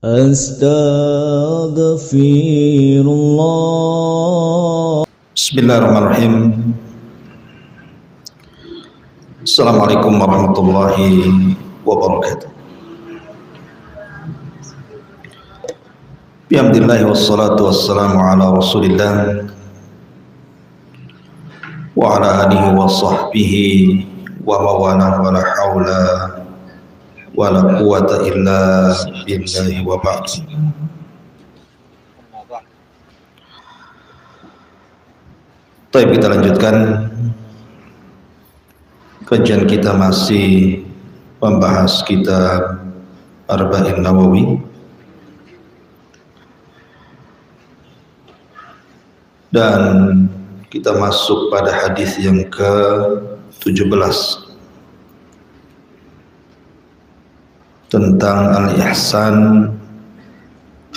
Astaghfirullah. Bismillahirrahmanirrahim. Assalamualaikum warahmatullahi wabarakatuh. Bihamdillahi wassalatu wassalamu ala rasulillah wa ala alihi wa sahbihi wa mawalah wa la hawla wa la quwata illa billahi wa ba'd. Baik, kita lanjutkan kajian kita, masih membahas kitab Arba'in Nawawi, dan kita masuk pada hadis yang ke-17 tentang al-ihsan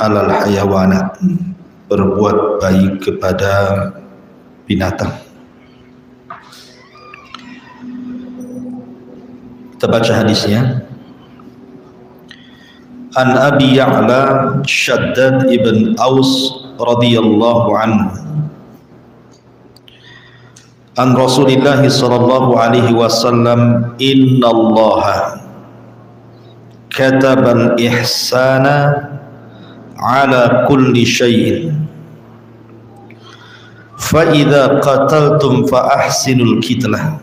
alal hayawanat, berbuat baik kepada binatang. Kita baca hadisnya. An Abi Ya'la Shaddad ibn Aus radhiyallahu anhu an Rasulillah sallallahu alaihi wasallam, innallaha katabal ihsana ala kulli syai'in fa idza qataltum fa ahsinul qitlah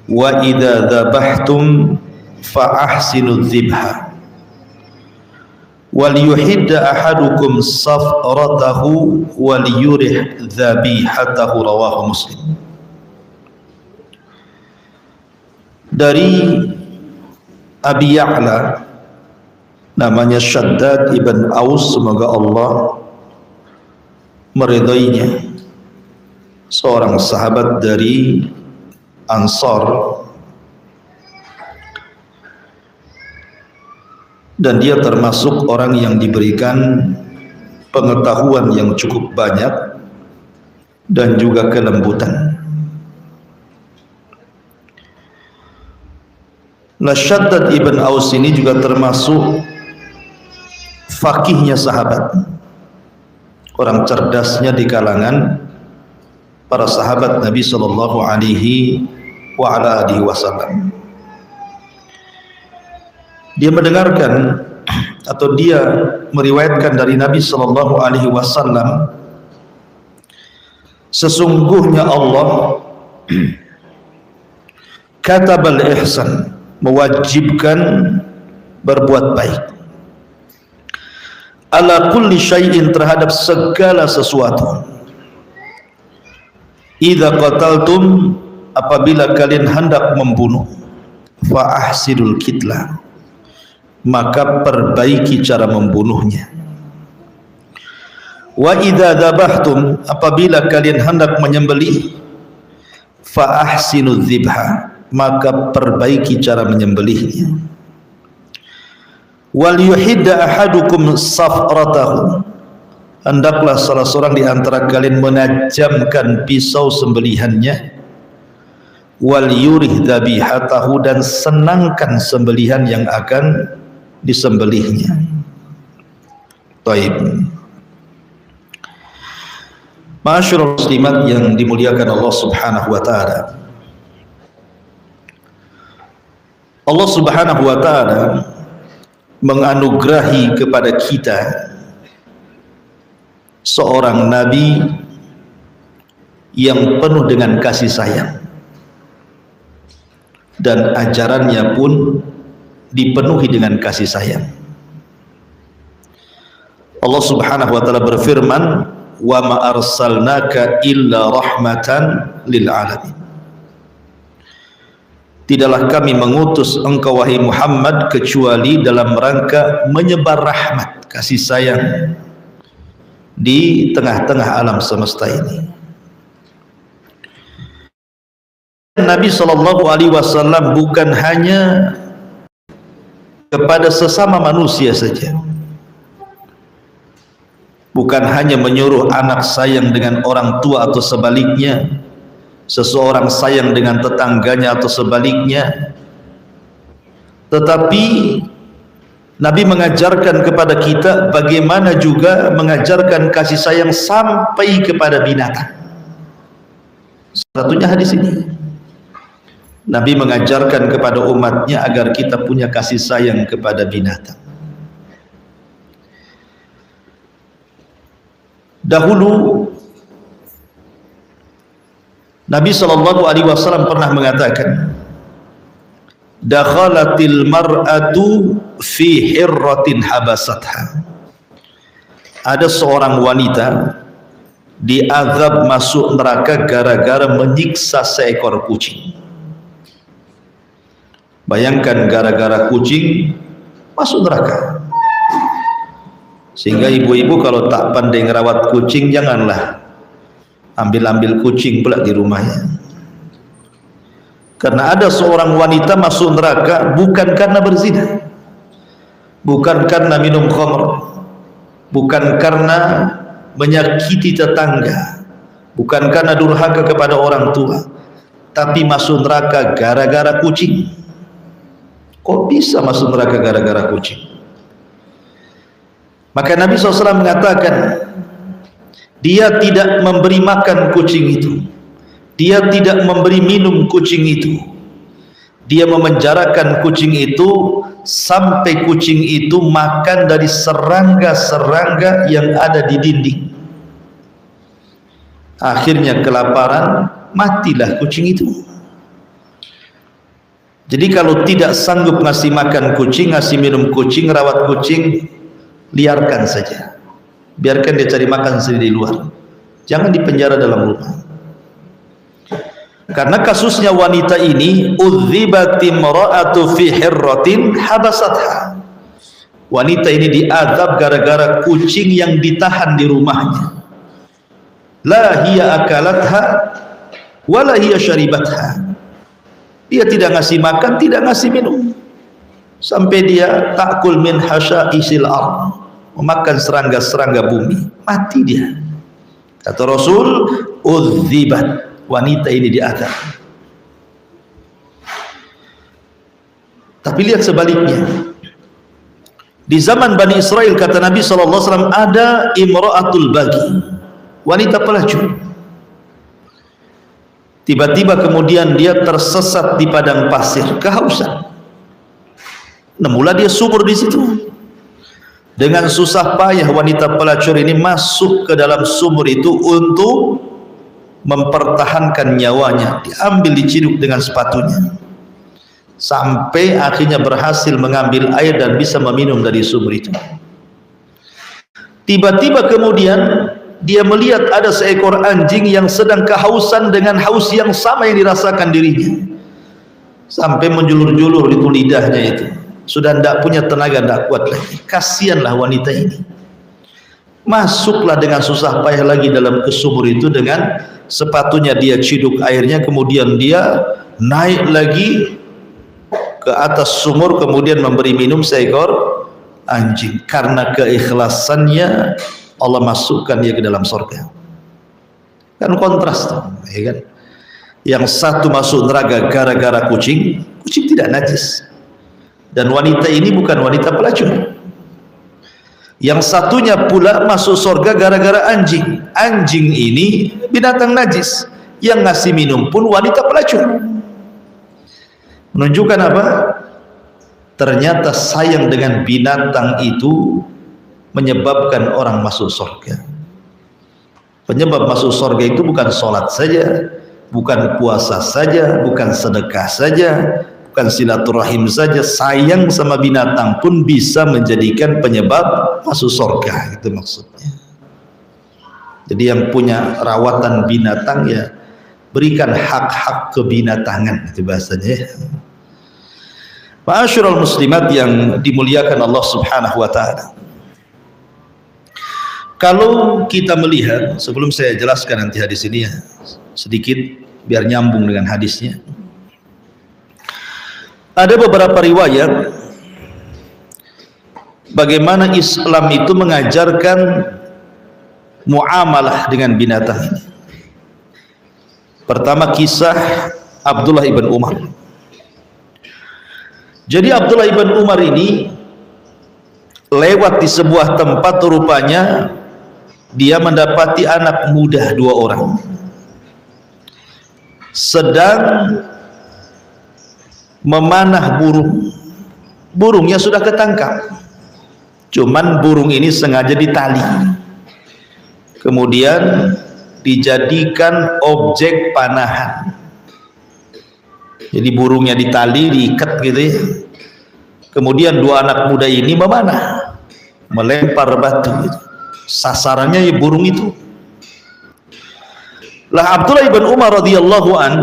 wa idza dzabhtum fa ahsinudz dzibha wal yuhidda ahadukum safratahu wal yurih dzabihatahu, rawahu Muslim. Dari Abi Ya'la, namanya Shaddad ibn Aus, semoga Allah meridainya, seorang sahabat dari Ansar, dan dia termasuk orang yang diberikan pengetahuan yang cukup banyak dan juga kelembutan. Nah, Shaddad ibn Aus ini juga termasuk fakihnya sahabat, orang cerdasnya di kalangan para sahabat Nabi sallallahu alaihi wasallam. Dia mendengarkan atau dia meriwayatkan dari Nabi sallallahu alaihi wasallam, sesungguhnya Allah katabal ihsan, mewajibkan berbuat baik, ala kulli syai'in, terhadap segala sesuatu. Idza qataltum, apabila kalian hendak membunuh, fa ahsinul qitla, maka perbaiki cara membunuhnya. Wa idza dzabhtum, apabila kalian hendak menyembelih, fa ahsinudz dzibha, maka perbaiki cara menyembelihnya. Wal yuhidda ahadukum safratahu, hendaklah salah seorang di antara kalian menajamkan pisau sembelihannya. Wal yurih dzabihatahu, dan senangkan sembelihan yang akan disembelihnya. Taib. Ma'asyiral muslimat yang dimuliakan Allah Subhanahu wa taala. Allah Subhanahu wa taala menganugerahi kepada kita seorang nabi yang penuh dengan kasih sayang, dan ajarannya pun dipenuhi dengan kasih sayang. Allah Subhanahu wa taala berfirman, wa ma arsalnaka illa rahmatan lil alamin, tidaklah kami mengutus engkau wahai Muhammad kecuali dalam rangka menyebar rahmat, kasih sayang di tengah-tengah alam semesta ini. Nabi sallallahu alaihi wasallam bukan hanya kepada sesama manusia saja, bukan hanya menyuruh anak sayang dengan orang tua atau sebaliknya, seseorang sayang dengan tetangganya atau sebaliknya, tetapi Nabi mengajarkan kepada kita bagaimana juga mengajarkan kasih sayang sampai kepada binatang. Satunya hadis ini. Nabi mengajarkan kepada umatnya agar kita punya kasih sayang kepada binatang. Dahulu Nabi SAW pernah mengatakan, dakhalatil mar'atu fi hirratin habasatha. Ada seorang wanita diazab masuk neraka gara-gara menyiksa seekor kucing. Bayangkan, gara-gara kucing masuk neraka. Sehingga ibu-ibu kalau tak pandai ngerawat kucing, janganlah ambil-ambil kucing pula di rumahnya. Karena ada seorang wanita masuk neraka bukan karena berzina, bukan karena minum khamr, bukan karena menyakiti tetangga, bukan karena durhaka kepada orang tua, tapi masuk neraka gara-gara kucing. Kok bisa masuk neraka gara-gara kucing? Maka Nabi SAW mengatakan, dia tidak memberi makan kucing itu, dia tidak memberi minum kucing itu, dia memenjarakan kucing itu sampai kucing itu makan dari serangga-serangga yang ada di dinding. Akhirnya kelaparan, matilah kucing itu. Jadi kalau tidak sanggup ngasih makan kucing, ngasih minum kucing, rawat kucing, liarkan saja, biarkan dia cari makan sendiri di luar, jangan dipenjara dalam rumah. Karena kasusnya wanita ini, udzibatim ra'atu fi hirratin habasatha. Wanita ini diazab gara-gara kucing yang ditahan di rumahnya. La hiya akalatha wa la hiya syaribatha. Dia tidak ngasih makan, tidak ngasih minum, sampai dia takul min hasya'isil ardh, memakan serangga-serangga bumi, mati dia. Kata Rasul, udzibat, wanita ini diazab. Tapi lihat sebaliknya, di zaman Bani Israel, kata Nabi SAW, ada imra'atul bagi, wanita pelacur. Tiba-tiba kemudian dia tersesat di padang pasir, kehausan. Nemulah dia sumur di situ. Dengan susah payah wanita pelacur ini masuk ke dalam sumur itu untuk mempertahankan nyawanya. Diambil, diciduk dengan sepatunya, sampai akhirnya berhasil mengambil air dan bisa meminum dari sumur itu. Tiba-tiba kemudian dia melihat ada seekor anjing yang sedang kehausan dengan haus yang sama yang dirasakan dirinya, sampai menjulur-julur itu lidahnya itu. Sudah tidak punya tenaga, tidak kuat lagi. Kasihanlah wanita ini. Masuklah dengan susah payah lagi dalam ke sumur itu, dengan sepatunya dia ciduk airnya, kemudian dia naik lagi ke atas sumur, kemudian memberi minum seekor anjing. Karena keikhlasannya, Allah masukkan dia ke dalam surga. Kan kontras tuh, ya kan? Yang satu masuk neraka gara-gara kucing, kucing tidak najis, dan wanita ini bukan wanita pelacur. Yang satunya pula masuk surga gara-gara anjing. Anjing ini binatang najis, yang ngasih minum pun wanita pelacur. Menunjukkan apa? Ternyata sayang dengan binatang itu menyebabkan orang masuk surga. Penyebab masuk surga itu bukan sholat saja, bukan puasa saja, bukan sedekah saja, bukan silaturahim saja. Sayang sama binatang pun bisa menjadikan penyebab masuk surga. Itu maksudnya. Jadi yang punya rawatan binatang, ya berikan hak-hak kebinatangan, itu bahasanya. Ma'asyiral muslimat yang dimuliakan Allah Subhanahu wa taala. Kalau kita melihat, sebelum saya jelaskan nanti hadis ini ya, sedikit biar nyambung dengan hadisnya. Ada beberapa riwayat bagaimana Islam itu mengajarkan muamalah dengan binatang ini. Pertama, kisah Abdullah ibn Umar. Jadi Abdullah ibn Umar ini lewat di sebuah tempat, rupanya dia mendapati anak muda 2 orang sedang memanah burung. Burungnya sudah ketangkap, cuman burung ini sengaja ditali, kemudian dijadikan objek panahan. Jadi burungnya ditali, diikat gitu ya. Kemudian 2 anak muda ini memanah, melempar batu gitu. Sasarannya ya burung itu. Lah Abdullah ibn Umar radhiyallahu an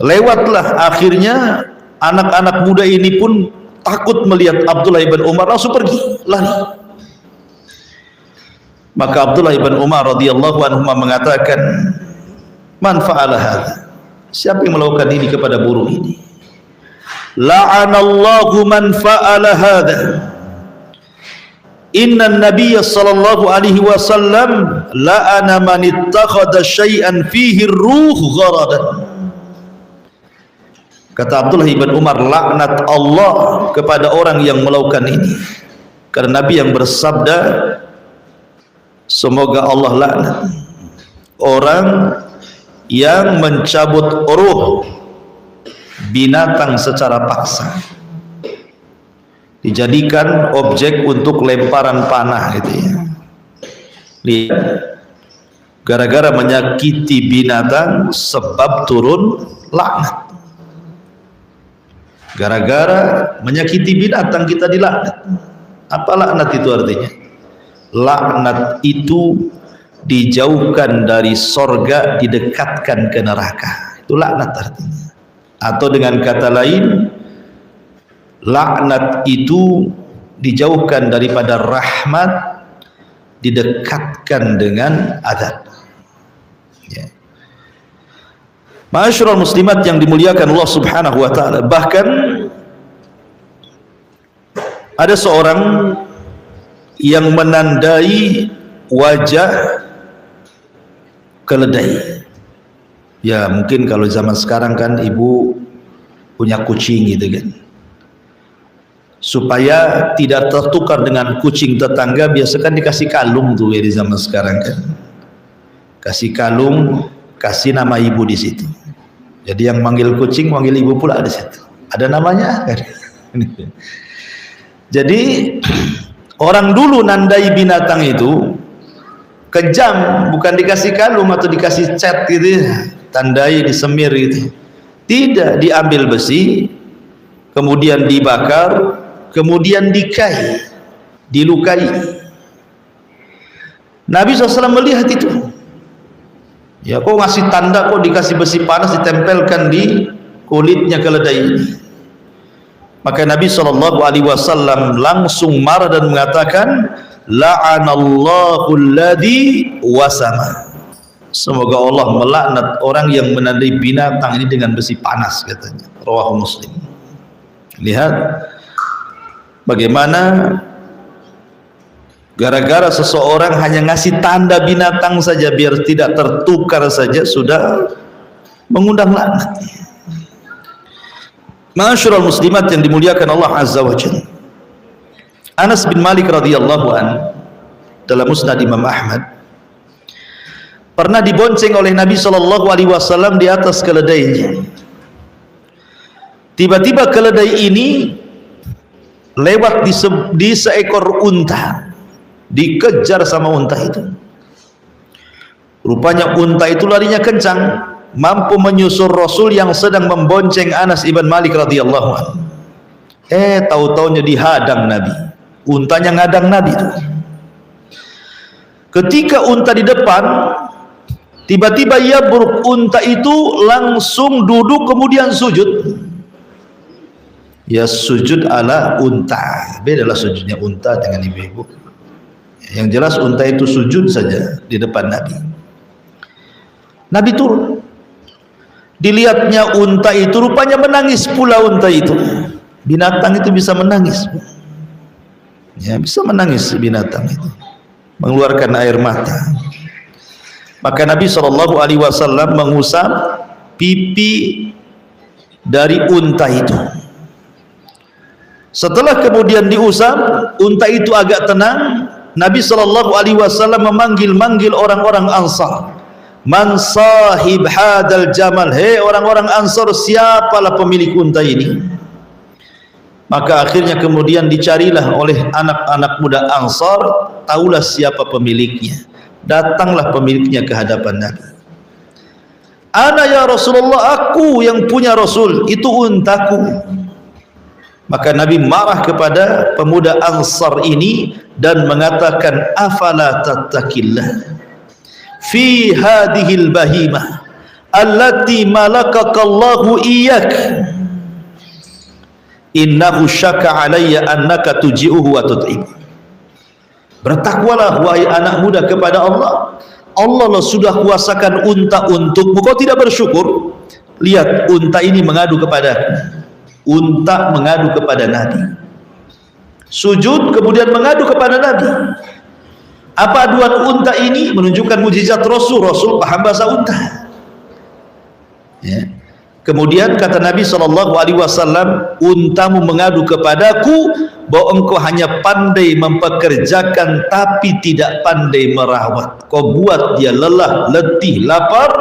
lewatlah, akhirnya anak-anak muda ini pun takut melihat Abdullah ibn Umar, langsung pergi, lari. Maka Abdullah ibn Umar radhiyallahu anhu mengatakan, "Man fa'ala hadza?" Siapa yang melakukan ini kepada burung ini? La'anallahu man fa'ala hadza. Inna Nabiyya sallallahu alaihi wasallam la'ana man ittakhadha syai'an fihi ruh gharadan. Kata Abdullah ibn Umar, laknat Allah kepada orang yang melakukan ini. Karena Nabi yang bersabda, semoga Allah laknat orang yang mencabut ruh binatang secara paksa, dijadikan objek untuk lemparan panah gitu ya. Lihat, gara-gara menyakiti binatang sebab turun laknat. Gara-gara menyakiti binatang kita dilaknat. Apa laknat itu artinya? Laknat itu dijauhkan dari sorga, didekatkan ke neraka. Itu laknat artinya. Atau dengan kata lain, laknat itu dijauhkan daripada rahmat, didekatkan dengan azab. Ya. Ma'asyiral muslimat yang dimuliakan Allah Subhanahu wa taala, bahkan ada seorang yang menandai wajah keledai. Ya mungkin kalau zaman sekarang kan ibu punya kucing gitu kan, supaya tidak tertukar dengan kucing tetangga, biasakan dikasih kalung tuh ya di zaman sekarang kan. Kasih kalung, kasih nama ibu di situ. Jadi yang manggil kucing manggil ibu pula di situ. Ada namanya kan. Jadi orang dulu nandai binatang itu kejam, bukan dikasih kalung atau dikasih cat gitu ya, tandai disemir gitu. Tidak, diambil besi, kemudian dibakar, kemudian dikai, dilukai. Nabi SAW melihat itu. Ya kok ngasih tanda, kok dikasih besi panas ditempelkan di kulitnya keledai ini. Maka Nabi SAW langsung marah dan mengatakan, la'anallahu alladhi wasama. Semoga Allah melaknat orang yang menandai binatang ini dengan besi panas, katanya. Rawahu Muslim. Lihat bagaimana gara-gara seseorang hanya ngasih tanda binatang saja biar tidak tertukar saja sudah mengundang laknat. Ma'asyiral muslimat yang dimuliakan Allah Azza wa Jalla, Anas bin Malik radhiyallahu an dalam Musnad Imam Ahmad pernah dibonceng oleh Nabi SAW di atas keledainya. Tiba-tiba keledai ini lewat di seekor unta, dikejar sama unta itu. Rupanya unta itu larinya kencang, mampu menyusul Rasul yang sedang membonceng Anas ibn Malik radhiyallahu anhu. Tahu-taunya dihadang Nabi. Untanya ngadang Nabi itu. Ketika unta di depan, tiba-tiba ia unta itu langsung duduk kemudian sujud. Ya sujud ala unta. Bedalah sujudnya unta dengan ibu-ibu. Yang jelas unta itu sujud saja di depan Nabi. Nabi turun. Dilihatnya unta itu rupanya menangis pula unta itu. Binatang itu bisa menangis. Ya, bisa menangis binatang itu. Mengeluarkan air mata. Maka Nabi SAW mengusap pipi dari unta itu. Setelah kemudian diusap, unta itu agak tenang, Nabi SAW memanggil orang-orang Ansar. Man sahib hadal jamal, hei orang-orang Ansar, siapalah pemilik unta ini? Maka akhirnya kemudian dicarilah oleh anak-anak muda Ansar, tahulah siapa pemiliknya. Datanglah pemiliknya ke hadapan Nabi. Ana ya Rasulullah, aku yang punya Rasul, itu untaku. Maka Nabi marah kepada pemuda Ansar ini dan mengatakan, afala tattaqillah fi hadhil bahimah allati malakakallahu iyyak, innahu syaka alayya annaka tuji'uhu wa tut'im. Bertakwalah wahai anak muda kepada Allah. Allah sudah kuasakan unta untukmu, kau tidak bersyukur. Lihat, unta ini mengadu kepada unta mengadu kepada Nabi, sujud kemudian mengadu kepada Nabi. Apa aduan unta ini? Menunjukkan mujizat Rasul. Rasul paham bahasa unta, ya. Kemudian kata Nabi SAW, untamu mengadu kepadaku bahwa engkau hanya pandai mempekerjakan tapi tidak pandai merawat. Kau buat dia lelah, letih, lapar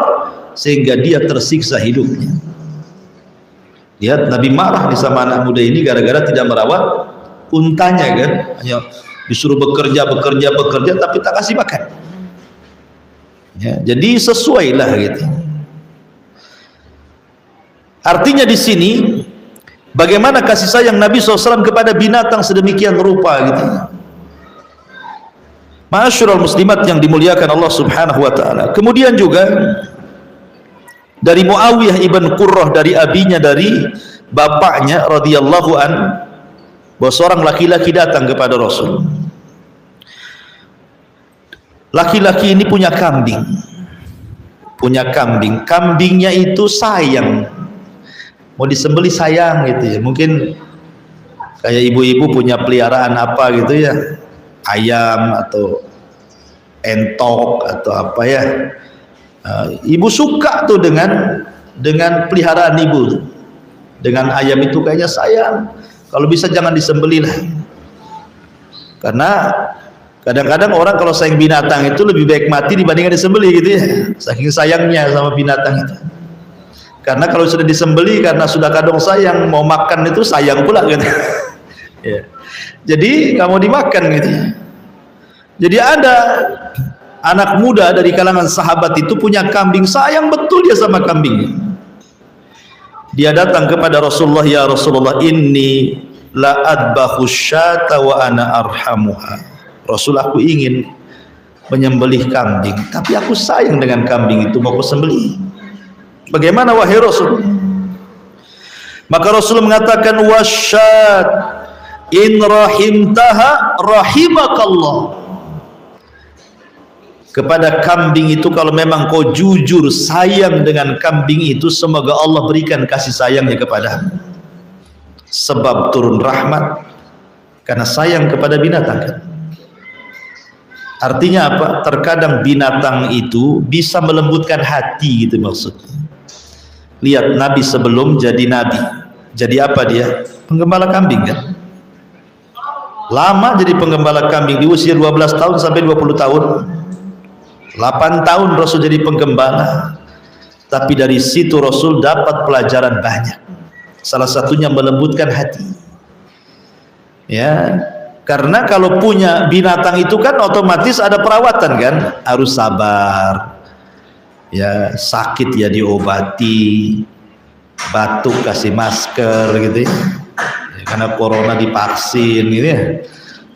sehingga dia tersiksa hidupnya. Lihat, Nabi marah nih sama anak muda ini gara-gara tidak merawat untanya kan. Hanya disuruh bekerja tapi tak kasih makan, ya, jadi sesuailah gitu. Artinya di sini bagaimana kasih sayang Nabi SAW kepada binatang sedemikian rupa gitu. Ma'asyiral muslimat yang dimuliakan Allah Subhanahu wa taala. Kemudian juga dari Muawiyah ibn Qurrah, dari abinya, dari bapaknya radhiyallahu an, bahwa seorang laki-laki datang kepada Rasul. Laki-laki ini punya kambing. Kambingnya itu sayang, mau disembelih sayang gitu ya. Mungkin kayak ibu-ibu punya peliharaan apa gitu ya, ayam atau entok atau apa ya. Ibu suka tuh dengan peliharaan ibu, dengan ayam itu kayaknya sayang. Kalau bisa jangan disembelih lah, karena kadang-kadang orang kalau sayang binatang itu lebih baik mati dibandingkan disembelih gitu ya, saking sayangnya sama binatang itu. Karena kalau sudah disembelih karena sudah kadang sayang, mau makan itu sayang pula gitu. Ya. Jadi nggak mau dimakan gitu. Jadi ada anak muda dari kalangan sahabat itu punya kambing, sayang betul dia sama kambingnya. Dia datang kepada Rasulullah, ya Rasulullah, inni la adbahu syata wa ana arhamuha. Rasul, aku ingin menyembelih kambing, tapi aku sayang dengan kambing itu, mau aku sembelih. Bagaimana wahai Rasul? Maka Rasul mengatakan, wasyat in rahimtaha rahimakallah. Kepada kambing itu, kalau memang kau jujur sayang dengan kambing itu, semoga Allah berikan kasih sayangnya kepadamu. Sebab turun rahmat karena sayang kepada binatang kan? Artinya apa? Terkadang binatang itu bisa melembutkan hati gitu maksudnya. Lihat, Nabi sebelum jadi Nabi, jadi apa dia? Penggembala kambing kan? Lama jadi penggembala kambing, di usia 12 tahun sampai 20 tahun. 8 tahun Rasul jadi penggembala. Tapi dari situ Rasul dapat pelajaran banyak. Salah satunya melembutkan hati. Ya, karena kalau punya binatang itu kan otomatis ada perawatan kan, harus sabar. Ya, sakit ya diobati, batuk kasih masker gitu ya. Karena corona divaksin gitu ya.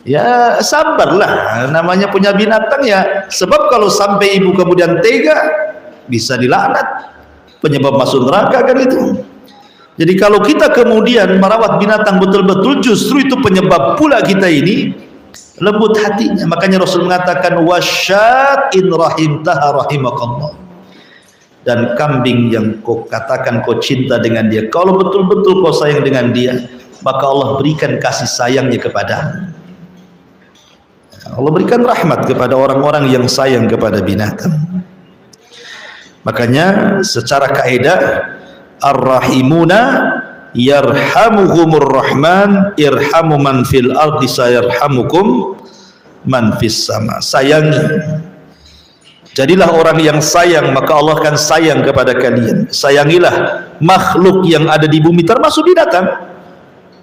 Ya sabarlah, namanya punya binatang ya. Sebab kalau sampai ibu kemudian tega, bisa dilaknat, penyebab masuk neraka kan itu. Jadi kalau kita kemudian merawat binatang betul-betul, justru itu penyebab pula kita ini lembut hatinya. Makanya Rasul mengatakan, wasyat in rahimtaha rahimakallah. Dan kambing yang kau katakan kau cinta dengan dia, kalau betul-betul kau sayang dengan dia, maka Allah berikan kasih sayangnya kepadamu. Allah berikan rahmat kepada orang-orang yang sayang kepada binatang. Makanya secara kaidah ar-rahimuna yarhamuhumur rahman irhamu man fil ardi sayarhamukum man fis sama. Sayangi, jadilah orang yang sayang, maka Allah akan sayang kepada kalian. Sayangilah makhluk yang ada di bumi termasuk binatang,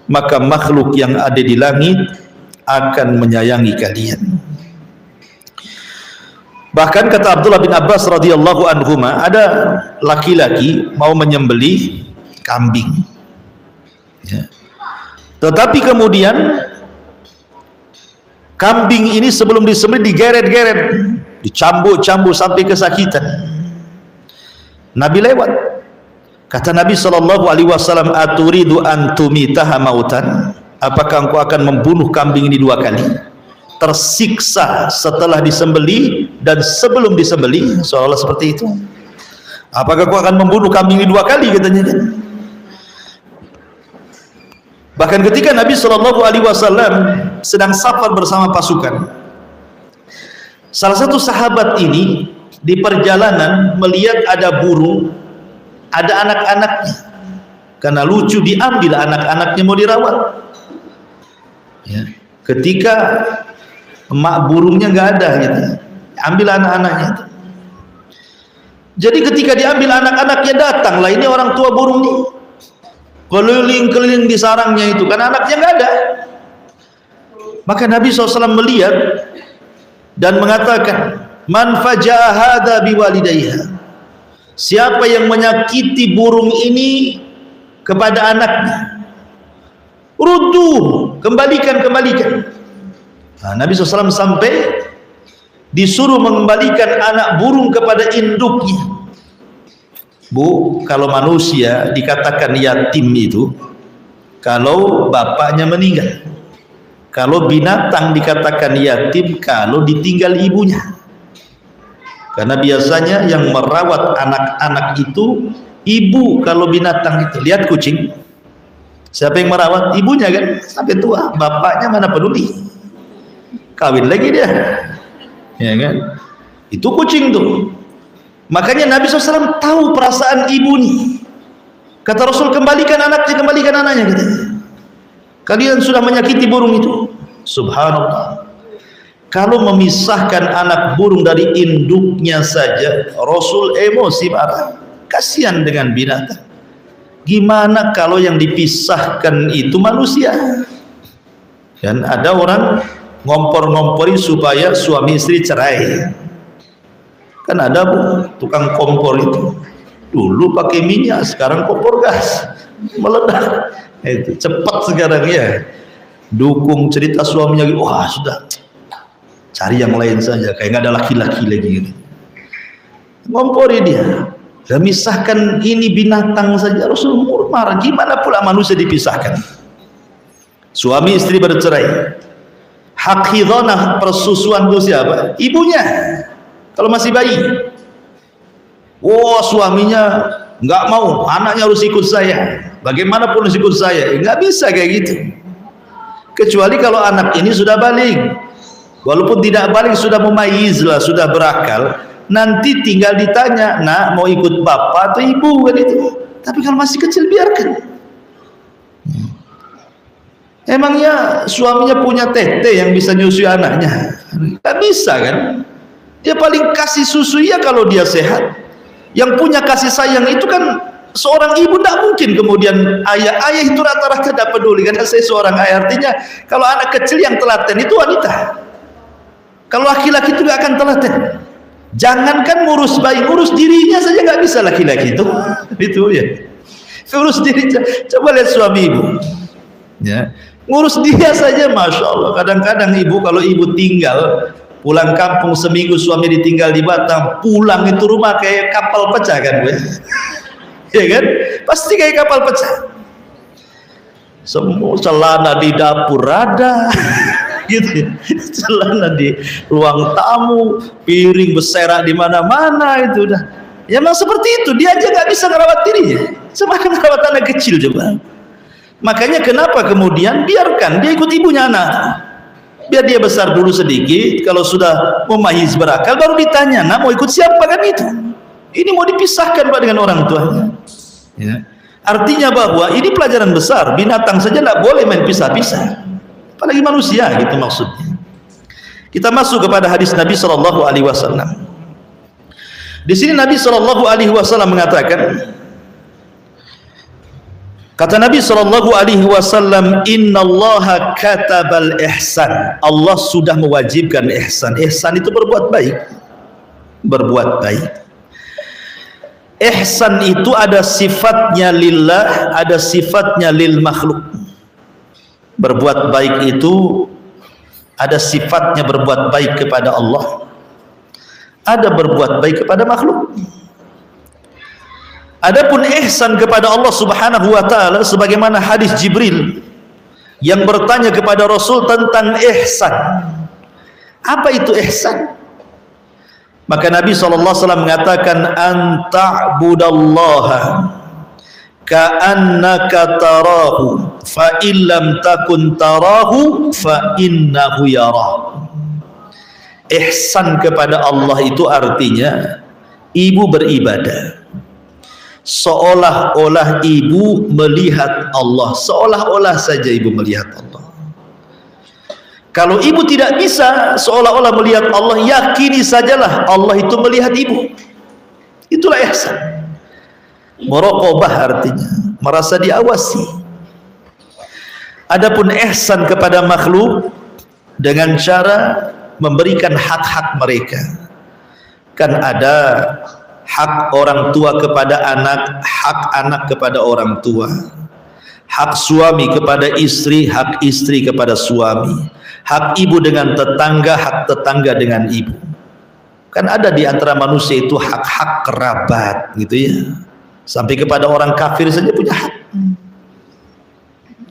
maka makhluk yang ada di langit akan menyayangi kalian. Bahkan kata Abdullah bin Abbas radhiyallahu anhuma, ada laki-laki mau menyembelih kambing, ya. Tetapi kemudian kambing ini sebelum disembelih digeret-geret, dicambuk-cambuk sampai kesakitan. Nabi lewat, kata Nabi SAW, aturidu antumitaha mautan, apakah engkau akan membunuh kambing ini 2 kali, tersiksa setelah disembelih dan sebelum disembelih, seolah-olah seperti itu. Apakah engkau akan membunuh kambing ini 2 kali, katanya kan. Bahkan ketika Nabi SAW sedang safar bersama pasukan, salah satu sahabat ini di perjalanan melihat ada burung, ada anak-anaknya, karena lucu diambil anak-anaknya mau dirawat, ya. Ketika emak burungnya nggak ada, gitu, ambil anak-anaknya itu. Jadi ketika diambil anak-anaknya, datanglah ini orang tua burung ini, keliling-keliling di sarangnya itu, karena anaknya nggak ada. Maka Nabi SAW melihat dan mengatakan, man faja'a hadza biwalidayha, siapa yang menyakiti burung ini kepada anaknya, ruddu, kembalikan. Nah, Nabi SAW sampai disuruh mengembalikan anak burung kepada induknya. Bu, kalau manusia dikatakan yatim itu kalau bapaknya meninggal. Kalau binatang dikatakan yatim kalau ditinggal ibunya. Karena biasanya yang merawat anak-anak itu ibu. Kalau binatang itu, lihat kucing, siapa yang merawat? Ibunya kan, sampai tua. Bapaknya mana peduli, kawin lagi dia, ya kan. Itu kucing tuh. Makanya Nabi SAW tahu perasaan ibu nih. Kata Rasul, kembalikan anaknya, katanya. Kalian sudah menyakiti burung itu. Subhanallah. Kalau memisahkan anak burung dari induknya saja, Rasul emosi, marah. Kasihan dengan binatang. Gimana kalau yang dipisahkan itu manusia? Dan ada orang ngompor-ngomporin supaya suami istri cerai. Kan ada, Bu, tukang kompor itu, dulu pakai minyak, sekarang kompor gas, meledak. Itu cepat sekarang, ya. Dukung cerita suaminya, wah sudah, cari yang lain saja, kayak nggak ada laki-laki lagi gitu. Ngompori dia, dan misahkan ini binatang saja. Rasul marah, gimana pula manusia dipisahkan? Suami istri bercerai, hak hidhanah persusuan itu siapa? Ibunya. Kalau masih bayi, suaminya nggak mau, anaknya harus ikut saya, bagaimanapun harus ikut saya. Nggak bisa kayak gitu. Kecuali kalau anak ini sudah balik, walaupun tidak balik sudah mumayyiz lah, sudah berakal. Nanti tinggal ditanya, nak mau ikut bapak atau ibu, kan itu. Tapi kalau masih kecil biarkan. Emangnya suaminya punya tete yang bisa nyusui anaknya? Nggak bisa kan? Dia paling kasih susu ya kalau dia sehat. Yang punya kasih sayang itu kan seorang ibu. Tidak mungkin kemudian ayah itu rata-rata tidak peduli, karena saya seorang ayah. Artinya kalau anak kecil yang telaten itu wanita. Kalau laki-laki itu gak akan telaten. Jangankan ngurus bayi, ngurus dirinya saja nggak bisa laki-laki itu. Itu ya, ngurus diri. Coba lihat suami ibu, ya, ngurus dia saja, masya Allah. Kadang-kadang ibu, kalau ibu tinggal pulang kampung seminggu, suami ditinggal di Batam, pulang itu rumah kayak kapal pecah kan, ya kan? Pasti kayak kapal pecah. Semua celana di dapur ada, gitu, celana di ruang tamu, piring berserak di mana-mana, itu udah. Ya memang seperti itu, dia aja nggak bisa merawat dirinya, semakin merawat anak kecil coba. Makanya kenapa kemudian biarkan dia ikut ibunya anak. Biar dia besar dulu sedikit, kalau sudah memayyiz berakal baru ditanya, nak mau ikut siapa, kan itu. Ini mau dipisahkan Pak dengan orang tuanya, ya. Artinya bahwa ini pelajaran besar, binatang saja tidak boleh main pisah-pisah, apalagi manusia, gitu maksudnya. Kita masuk kepada hadis Nabi Shallallahu Alaihi Wasallam. Di sini Nabi Shallallahu Alaihi Wasallam mengatakan, kata Nabi Shallallahu Alaihi Wasallam, Innallaha katabal ihsan. Allah sudah mewajibkan ihsan. Ihsan itu berbuat baik, berbuat baik. Ihsan itu ada sifatnya lillah, ada sifatnya lil makhluk. Berbuat baik itu ada sifatnya berbuat baik kepada Allah, ada berbuat baik kepada makhluk. Adapun ihsan kepada Allah Subhanahu wa taala, sebagaimana hadis Jibril yang bertanya kepada Rasul tentang ihsan. Apa itu ihsan? Maka Nabi SAW mengatakan, anta'budallaha ka'annaka tarahu fa illam takun tarahu fa innahu yara. Ihsan kepada Allah itu artinya ibu beribadah seolah-olah ibu melihat Allah, seolah-olah saja ibu melihat Allah. Kalau ibu tidak bisa seolah-olah melihat Allah, yakini sajalah Allah itu melihat ibu. Itulah ihsan. Muraqabah artinya merasa diawasi. Adapun ihsan kepada makhluk dengan cara memberikan hak-hak mereka. Kan ada hak orang tua kepada anak, hak anak kepada orang tua, hak suami kepada istri, hak istri kepada suami, hak ibu dengan tetangga, hak tetangga dengan ibu. Kan ada di antara manusia itu hak-hak kerabat gitu ya, sampai kepada orang kafir saja punya hak.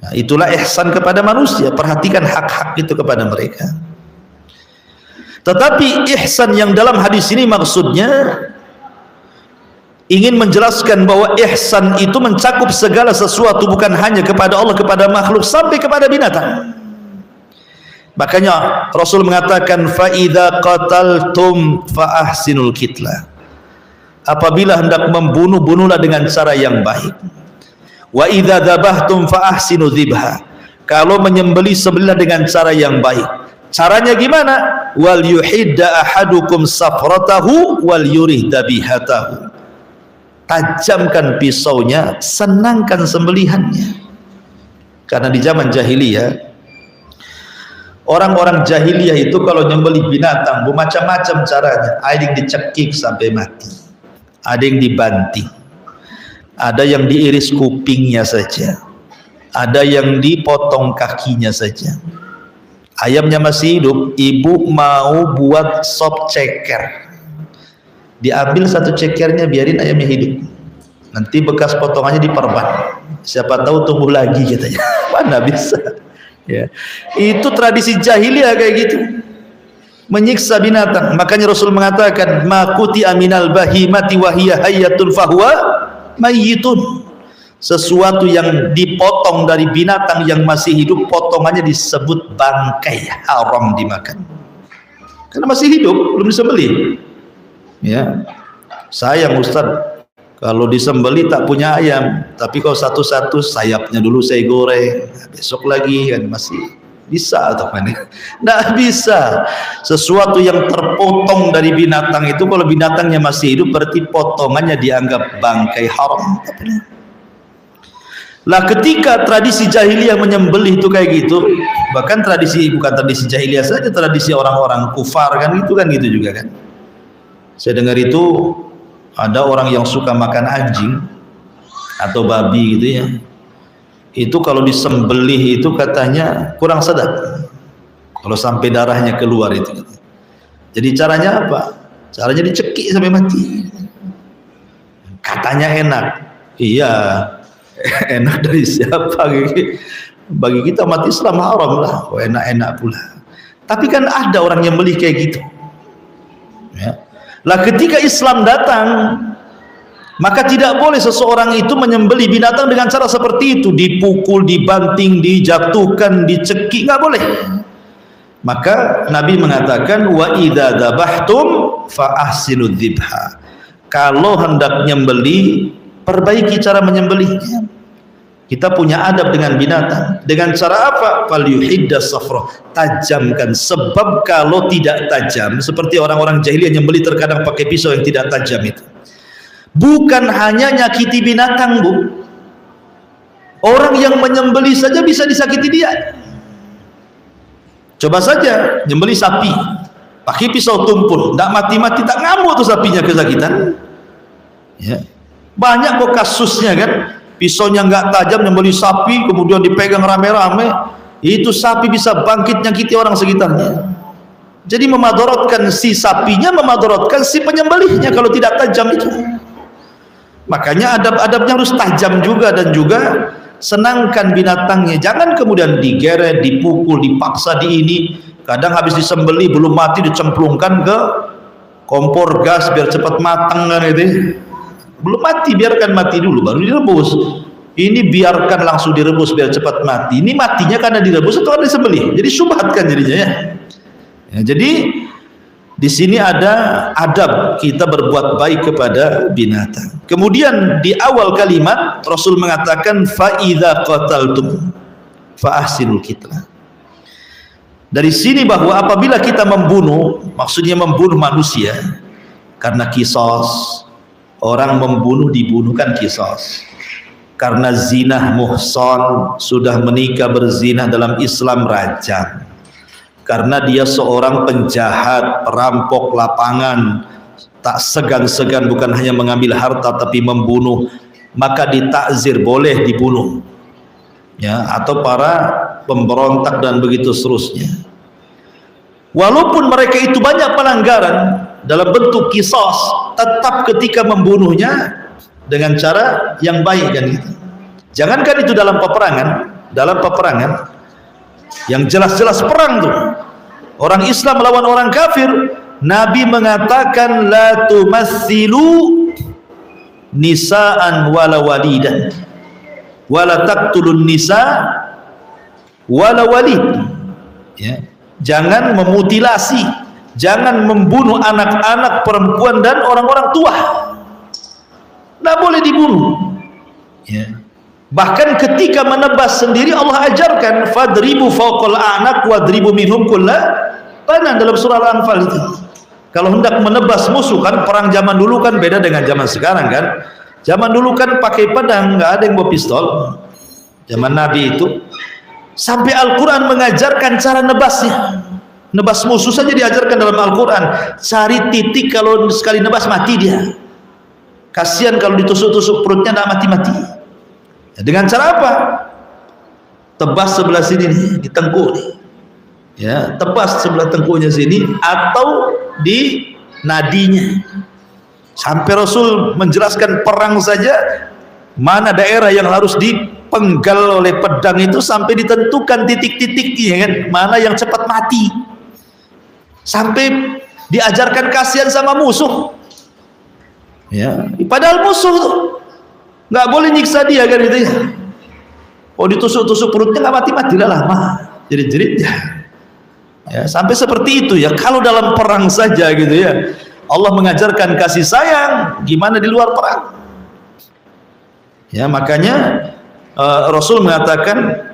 Nah, itulah ihsan kepada manusia, perhatikan hak-hak itu kepada mereka. Tetapi ihsan yang dalam hadis ini maksudnya ingin menjelaskan bahwa ihsan itu mencakup segala sesuatu, bukan hanya kepada Allah, kepada makhluk, sampai kepada binatang. Makanya Rasul mengatakan, fa idza qataltum fa ahsinul qitla. Apabila hendak membunuh, bunuhlah dengan cara yang baik. Wa idza dzabhtum fa ahsinu dzibha. Kalau menyembelih, sembelihlah dengan cara yang baik. Caranya gimana? Wal yuhidda ahadukum safratahu wal yurih dabihatahu. Tajamkan pisaunya, senangkan sembelihannya. Karena di zaman jahiliyah, orang-orang jahiliyah itu kalau nyembelih binatang macam-macam caranya. Ada yang dicekik sampai mati, ada yang dibanting, ada yang diiris kupingnya saja, ada yang dipotong kakinya saja. Ayamnya masih hidup, ibu mau buat sop ceker, diambil satu cekernya, biarin ayamnya hidup, nanti bekas potongannya diperban, siapa tahu tumbuh lagi katanya. Mana bisa ya. Itu tradisi jahiliyah kayak gitu, menyiksa binatang. Makanya Rasul mengatakan, ma kuti aminal bahimati wahiyya hayyatun fahuwa mayyitun. Sesuatu yang dipotong dari binatang yang masih hidup, potongannya disebut bangkai, haram dimakan karena masih hidup, belum disembelih. Ya, sayang Ustaz kalau disembelih tak punya ayam, tapi kalau satu-satu, sayapnya dulu saya goreng, besok lagi, kan masih bisa atau mana? Nggak bisa. Sesuatu yang terpotong dari binatang itu, kalau binatangnya masih hidup, berarti potongannya dianggap bangkai, haram. Lah ketika tradisi jahiliyah menyembelih itu kayak gitu, bahkan tradisi, bukan tradisi jahiliyah saja, tradisi orang-orang kufar kan gitu juga kan. Saya dengar itu ada orang yang suka makan anjing atau babi gitu ya, itu kalau disembelih itu katanya kurang sedap kalau sampai darahnya keluar itu. Jadi caranya apa? Caranya dicekik sampai mati. Katanya enak. Iya, enak dari siapa? Bagi kita umat Islam haram lah. Oh, enak-enak pula. Tapi kan ada orang yang beli kayak gitu ya. Lah ketika Islam datang, maka tidak boleh seseorang itu menyembelih binatang dengan cara seperti itu, dipukul, dibanting, dijatuhkan, dicekik, nggak boleh. Maka Nabi mengatakan, wa idza dzabhtum fa ahsinud dzibha. Kalau hendak nyembelih, perbaiki cara menyembelihnya. Kita punya adab dengan binatang. Dengan cara apa? Falyuhidda safrah, tajamkan. Sebab kalau tidak tajam, seperti orang-orang jahiliyah nyembelih terkadang pakai pisau yang tidak tajam itu, bukan hanya nyakiti binatang, Bu. Orang yang menyembelih saja bisa disakiti dia. Coba saja nyembelih sapi pakai pisau tumpul, tidak mati-mati, tak ngamuk tuh sapinya kesakitan. Ya. Banyak kok kasusnya kan, pisaunya nggak tajam nyembelih sapi, kemudian dipegang rame-rame, itu sapi bisa bangkit nyakiti orang sekitarnya. Jadi memadorotkan si sapinya, memadorotkan si penyembelihnya kalau tidak tajam itu. Makanya adab-adabnya harus tajam juga, dan juga senangkan binatangnya. Jangan kemudian digeret, dipukul, dipaksa di ini. Kadang habis disembelih belum mati dicemplungkan ke kompor gas biar cepat matang kan itu. Belum mati, biarkan mati dulu baru direbus. Ini biarkan langsung direbus biar cepat mati. Ini matinya karena direbus atau karena disembelih. Jadi syubhat kan jadinya ya. Jadi di sini ada adab kita berbuat baik kepada binatang. Kemudian di awal kalimat Rasul mengatakan fa idza qataltum fa ahsinul qitla. Dari sini bahwa apabila kita membunuh, maksudnya membunuh manusia karena kisos. Orang membunuh dibunuhkan kisos. Karena zina muhsan, sudah menikah berzina dalam Islam rajam. Karena dia seorang penjahat, perampok lapangan, tak segan-segan bukan hanya mengambil harta tapi membunuh, maka ditakzir, boleh dibunuh. Ya, atau para pemberontak dan begitu seterusnya. Walaupun mereka itu banyak pelanggaran dalam bentuk kisos, tetap ketika membunuhnya dengan cara yang baik kan gitu. Jangankan itu dalam peperangan yang jelas-jelas perang tuh, orang Islam melawan orang kafir, Nabi mengatakan la tumatsilu nisaan wala walidan wala taqtulun nisa wala walid. Ya, jangan memutilasi, jangan membunuh anak-anak perempuan dan orang-orang tua. Tidak boleh dibunuh. Ya. Bahkan ketika menebas sendiri Allah ajarkan fadribu fawqal a'naq wadribu minhum kulla banan, dalam surah Al-Anfal itu. Kalau hendak menebas musuh, kan perang zaman dulu kan beda dengan zaman sekarang kan. Zaman dulu kan pakai pedang, nggak ada yang bawa pistol. Zaman Nabi itu sampai Al-Quran mengajarkan cara nebasnya. Nebas musuh saja diajarkan dalam Al-Quran. Cari titik, kalau sekali nebas mati dia. Kasihan kalau ditusuk-tusuk perutnya tidak mati-mati. Ya, dengan cara apa? Tebas sebelah sini nih, di tengkuk nih. Ya, tebas sebelah tengkuknya sini atau di nadinya. Sampai Rasul menjelaskan perang saja, mana daerah yang harus dipenggal oleh pedang itu sampai ditentukan titik-titiknya kan, mana yang cepat mati. Sampai diajarkan kasihan sama musuh. Ya, padahal musuh tuh nggak boleh nyiksa dia kan itu ya. Oh, ditusuk-tusuk perutnya nggak mati-mati lah lama, jerit-jeritnya. Ya, sampai seperti itu ya. Kalau dalam perang saja gitu ya, Allah mengajarkan kasih sayang, gimana di luar perang? Ya, makanya Rasul mengatakan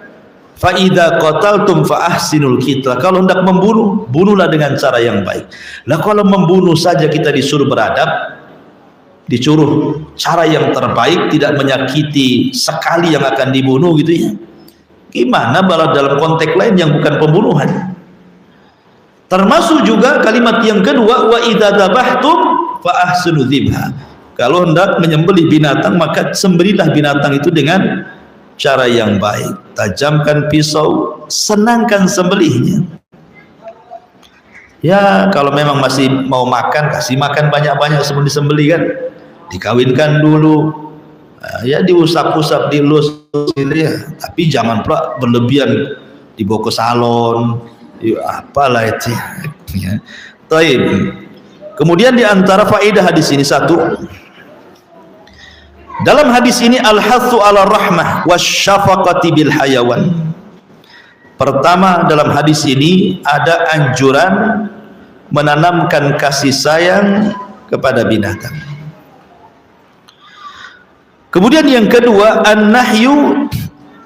fa idza qataltum fa ahsinul qitla. Kalau hendak membunuh, bunuhlah dengan cara yang baik. Lah kalau membunuh saja kita disuruh beradab, disuruh cara yang terbaik, tidak menyakiti sekali yang akan dibunuh gitu ya. Gimana balas dalam konteks lain yang bukan pembunuhan? Termasuk juga kalimat yang kedua, wa idza dzabhtum fa ahsinu dzibha. Kalau hendak menyembelih binatang, maka sembelihlah binatang itu dengan cara yang baik. Tajamkan pisau, senangkan sembelihnya. Ya, kalau memang masih mau makan, kasih makan banyak-banyak sebelum disembelih kan. Dikawinkan dulu, ya diusap-usap, dilus gitu ya. Tapi jangan pula berlebihan, dibawa ke salon, apalah itu ya. Taib. Kemudian di antara faedah hadis ini, satu, dalam hadis ini al-hathu ala rahmah wasyafaqati bil hayawan. Pertama, dalam hadis ini ada anjuran menanamkan kasih sayang kepada binatang. Kemudian yang kedua, an-nahyu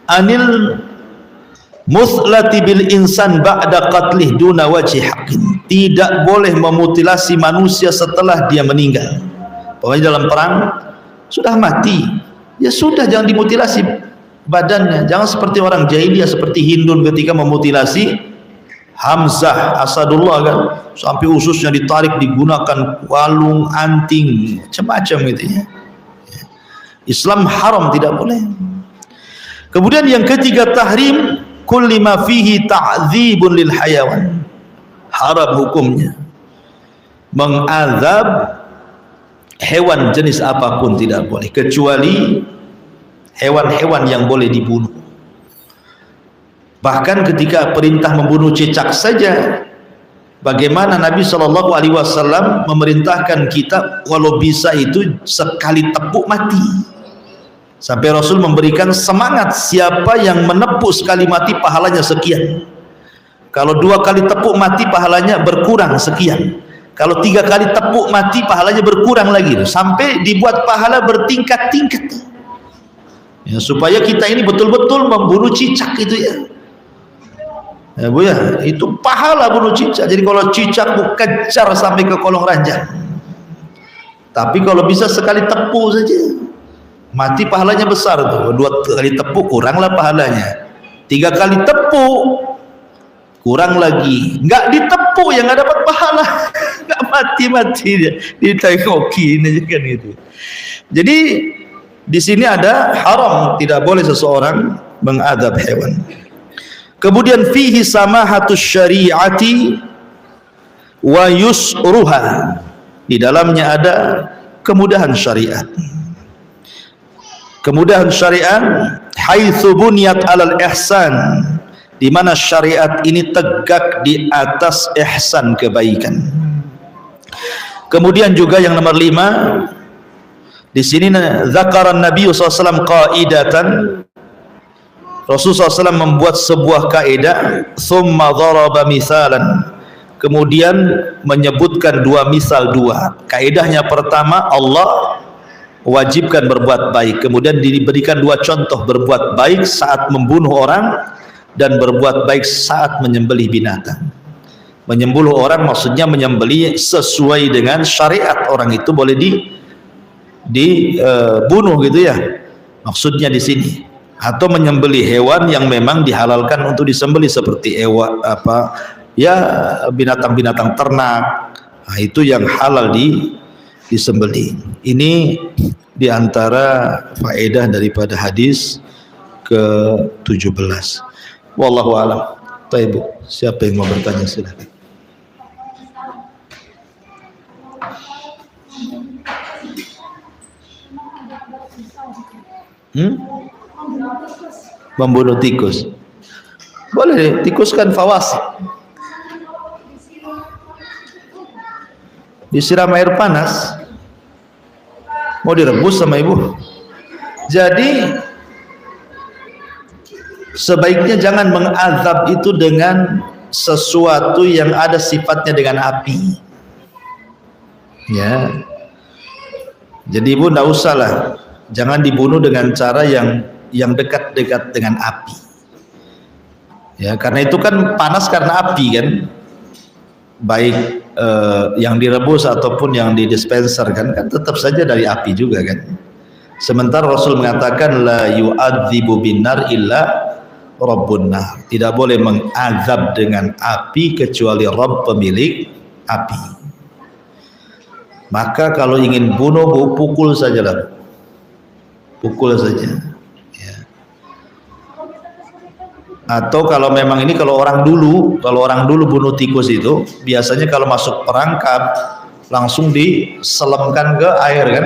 anil muthlati bil insan ba'da qatlih duna wajhi haqqin. Tidak boleh memutilasi manusia setelah dia meninggal. Pokoknya dalam perang sudah mati, ya sudah, jangan dimutilasi badannya. Jangan seperti orang jahiliyah, seperti Hindun ketika memutilasi Hamzah Asadullah kan, sampai ususnya ditarik, digunakan walung, anting, macam-macam gitu ya. Islam haram, tidak boleh. Kemudian yang ketiga, tahrim kulli ma fihi ta'dzibun lil hayawan. Haram hukumnya mengazab hewan jenis apapun, tidak boleh, kecuali hewan-hewan yang boleh dibunuh. Bahkan ketika perintah membunuh cicak saja, bagaimana Nabi SAW memerintahkan kita walau bisa itu sekali tepuk mati. Sampai Rasul memberikan semangat, siapa yang menepuk sekali mati pahalanya sekian. Kalau 2 kali tepuk mati pahalanya berkurang sekian. Kalau 3 kali tepuk mati pahalanya berkurang lagi. Sampai dibuat pahala bertingkat-tingkat. Ya, supaya kita ini betul-betul membunuh cicak itu ya. Ya Bu ya, itu pahala bunuh cicak. Jadi kalau cicak Bu kejar sampai ke kolong ranjang. Tapi kalau bisa sekali tepuk saja, mati pahalanya besar tuh. 2 kali tepuk kuranglah pahalanya. 3 kali tepuk kurang lagi. Enggak ditepuk yang enggak dapat pahala. Enggak mati-mati dia. Ditengokin aja kan gitu. Jadi di sini ada haram, tidak boleh seseorang mengadab hewan. Kemudian fihi samahatus syari'ati wa yusruha. Di dalamnya ada kemudahan syariat. Kemudahan syariat haitsu buniyat alal ihsan, di mana syariat ini tegak di atas ihsan, kebaikan. Kemudian juga yang nomor 5, di sini zakaran Nabi SAW qaidatan, Rasulullah SAW membuat sebuah kaidah, thumma dharaba misalan, kemudian menyebutkan 2 misal 2. Kaidahnya pertama, Allah wajibkan berbuat baik, kemudian diberikan 2 contoh berbuat baik saat membunuh orang dan berbuat baik saat menyembelih binatang. Menyembelih orang maksudnya menyembelih sesuai dengan syariat, orang itu boleh dibunuh gitu ya, maksudnya di sini. Atau menyembelih hewan yang memang dihalalkan untuk disembelih, seperti binatang-binatang ternak. Nah, itu yang halal disembelih. Ini diantara faedah daripada hadis ke-17. Wallahu a'lam. Baik Bu, siapa yang mau bertanya silakan. Membunuh tikus boleh, tikus kan fawas, disiram air panas, mau direbus sama ibu. Jadi sebaiknya jangan mengazab itu dengan sesuatu yang ada sifatnya dengan api ya. Jadi ibu tidak usah lah, jangan dibunuh dengan cara yang dekat-dekat dengan api ya, karena itu kan panas karena api kan, baik yang direbus ataupun yang didispenser kan tetap saja dari api juga kan. Sementara Rasul mengatakan la yu'adzibu binar illa rabbun nar, tidak boleh mengazab dengan api kecuali Rabb pemilik api. Maka kalau ingin bunuh Bu, pukul sajalah, pukul saja. Atau kalau memang ini kalau orang dulu bunuh tikus itu biasanya kalau masuk perangkap langsung diselamkan ke air kan,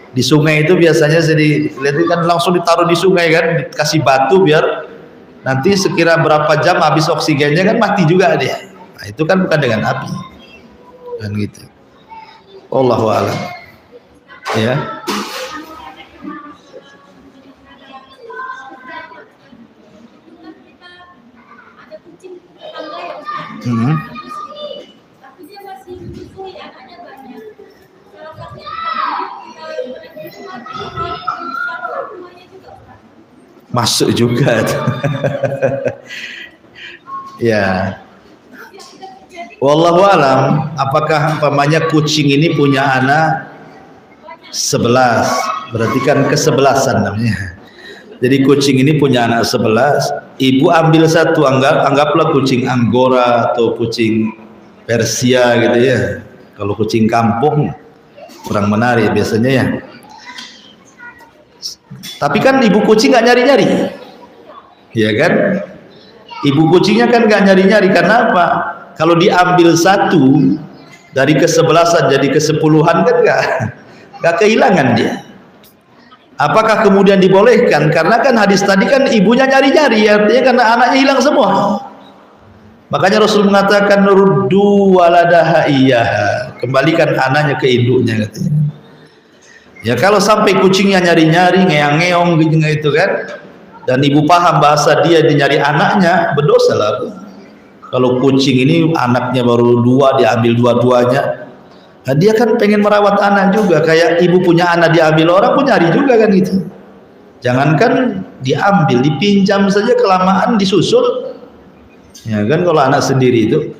di sungai itu biasanya, jadi lihat kan langsung ditaruh di sungai kan, dikasih batu biar nanti sekira berapa jam habis oksigennya kan mati juga dia. Nah, itu kan bukan dengan api kan gitu. Wallahu a'lam ya. Tapi dia masih menyusui, anaknya banyak. Salah satunya kita Masuk juga. Ya. Wallahu alam, apakah umpamanya kucing ini punya anak 11, berarti kan ke-11an namanya. Jadi kucing ini punya anak 11, ibu ambil satu, anggaplah kucing Anggora atau kucing Persia gitu ya. Kalau kucing kampung kurang menarik biasanya ya. Tapi kan ibu kucing nggak nyari-nyari, ya kan? Ibu kucingnya kan nggak nyari-nyari, karena apa? Kalau diambil satu dari ke-11an jadi ke-10-an kan nggak kehilangan dia. Apakah kemudian dibolehkan? Karena kan hadis tadi kan ibunya nyari-nyari, artinya karena anaknya hilang semua. Makanya Rasul mengatakan ruddu waladaha iyyaha, kembalikan anaknya ke induknya katanya. Ya kalau sampai kucingnya nyari-nyari, ngeong-ngeong gitu kan, dan ibu paham bahasa dia nyari anaknya, berdosa lah. Kalau kucing ini anaknya baru 2, diambil dua-duanya, nah dia kan pengen merawat anak juga, kayak ibu punya anak diambil orang pun nyari juga kan gitu. Jangankan diambil, dipinjam saja kelamaan disusul, ya kan. Kalau anak sendiri itu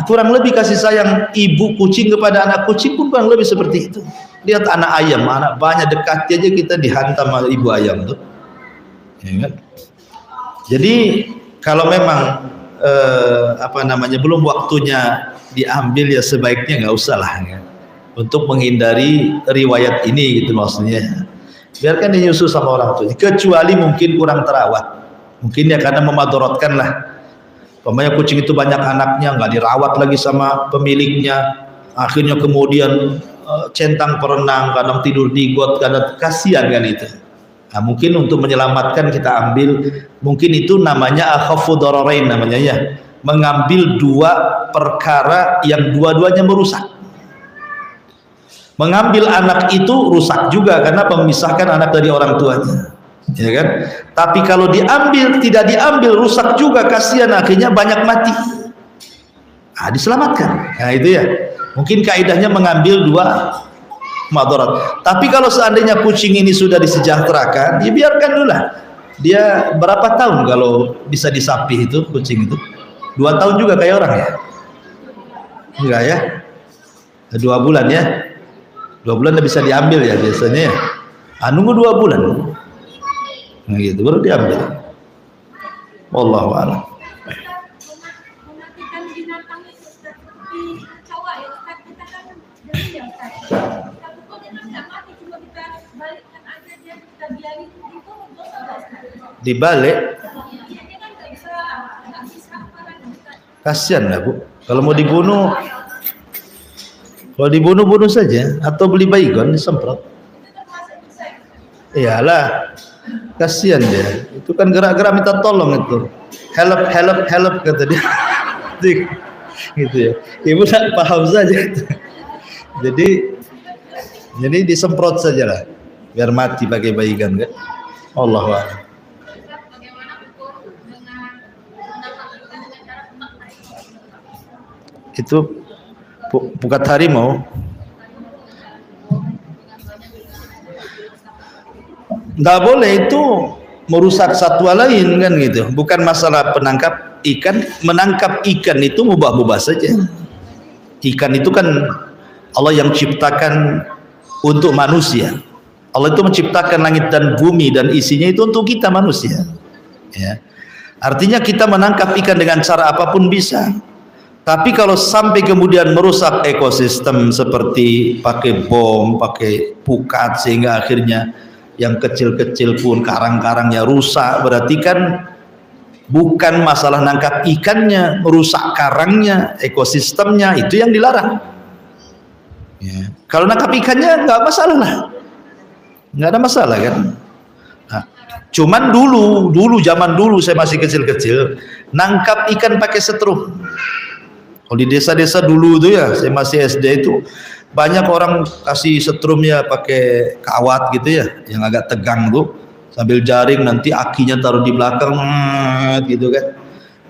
kurang lebih kasih sayang ibu kucing kepada anak kucing pun kurang lebih seperti itu. Lihat anak ayam, anak banyak dekati aja kita dihantam sama ibu ayam tuh, ya kan? Jadi kalau memang belum waktunya diambil, ya sebaiknya nggak usah lah ya, untuk menghindari riwayat ini gitu maksudnya. Biarkan dinyusu sama orang tua, kecuali mungkin kurang terawat, mungkin ya karena memadorotkan lah. Pokoknya kucing itu banyak anaknya, nggak dirawat lagi sama pemiliknya, akhirnya kemudian centang perenang, kadang tidur di got, kadang kasihan kan itu. Nah, mungkin untuk menyelamatkan kita ambil, mungkin itu namanya akhafu dararain namanya ya, mengambil dua perkara yang dua-duanya merusak. Mengambil anak itu rusak juga karena memisahkan anak dari orang tuanya, ya kan? Tapi kalau diambil, tidak diambil, rusak juga, kasihan, akhirnya banyak mati. Nah, diselamatkan. Nah itu ya, mungkin kaidahnya mengambil dua madarat. Tapi kalau seandainya kucing ini sudah disejahterakan, ya biarkan dulu lah. Dia berapa tahun kalau bisa disapi itu kucing itu? 2 tahun juga kayak orang ya? Enggak ya? 2 bulan ya? 2 bulan udah bisa diambil ya biasanya ya? Nunggu 2 bulan. Nah gitu baru diambil. Wallahu a'lam. Dibalik, kasihan lah Bu. Kalau mau dibunuh, bunuh saja, atau beli baygon disemprot. Iyalah, kasihan dia. Itu kan gerak-gerak minta tolong itu. Help kata dia. Gitu ya. Ibu tak paham saja. Jadi disemprot saja lah, biar mati pakai baygon kan. Allahu a'lam. Itu pukat harimau. Nggak boleh, itu merusak satwa lain kan gitu. Bukan masalah penangkap ikan, menangkap ikan itu mubah-mubah saja. Ikan itu kan Allah yang ciptakan untuk manusia. Allah itu menciptakan langit dan bumi dan isinya itu untuk kita manusia. Ya. Artinya kita menangkap ikan dengan cara apapun bisa. Tapi kalau sampai kemudian merusak ekosistem seperti pakai bom, pakai pukat, sehingga akhirnya yang kecil-kecil pun karang-karangnya rusak, berarti kan bukan masalah nangkap ikannya, merusak karangnya, ekosistemnya, itu yang dilarang. Ya. Kalau nangkap ikannya nggak masalah lah, nggak ada masalah kan. Nah, cuman dulu zaman dulu saya masih kecil-kecil, nangkap ikan pakai setrum. Kalau di desa-desa dulu itu ya, saya masih SD itu banyak orang kasih setrumnya pakai kawat gitu ya, yang agak tegang tuh, sambil jaring, nanti akinya taruh di belakang gitu kan.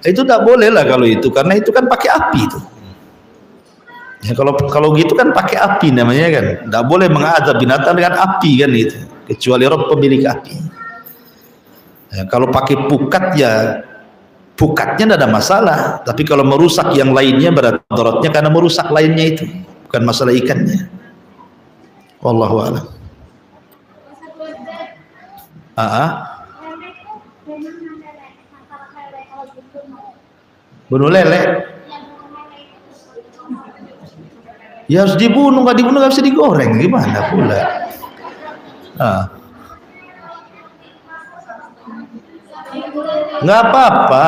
Itu tak boleh lah kalau itu, karena itu kan pakai api itu. Ya kalau gitu kan pakai api namanya kan. Tak boleh mengadab binatang dengan api kan itu, kecuali Rabb pemilik api. Ya, kalau pakai pukat ya pukatnya tidak ada masalah, tapi kalau merusak yang lainnya berarti mudaratnya karena merusak lainnya itu, bukan masalah ikannya. Wallahu a'lam. Bunuh lele ya harus dibunuh, nggak dibunuh nggak bisa digoreng, gimana pula? Nggak apa-apa,